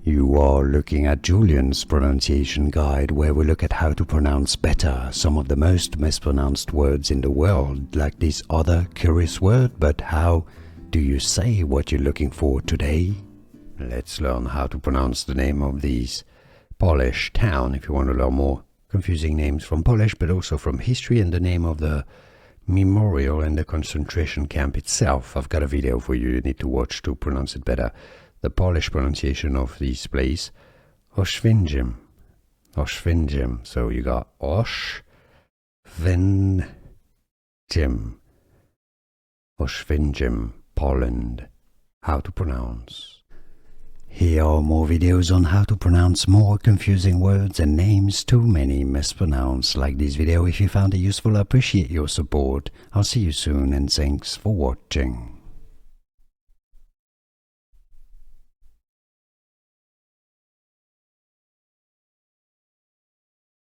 You are looking at Julian's pronunciation guide, where we look at how to pronounce better some of the most mispronounced words in the world, like this other curious word. But how do you say what you're looking for today? Let's learn how to pronounce the name of this Polish town, if you want to learn more confusing names from Polish, but also from history, and the name of the memorial and the concentration camp itself. I've got a video for you need to watch to pronounce it better. The Polish pronunciation of this place, Oswiecim. Oswiecim. So you got Oswiecim. Oswiecim, Poland. How to pronounce. Here are more videos on how to pronounce more confusing words and names too many mispronounced. Like this video if you found it useful. I appreciate your support. I'll see you soon and thanks for watching.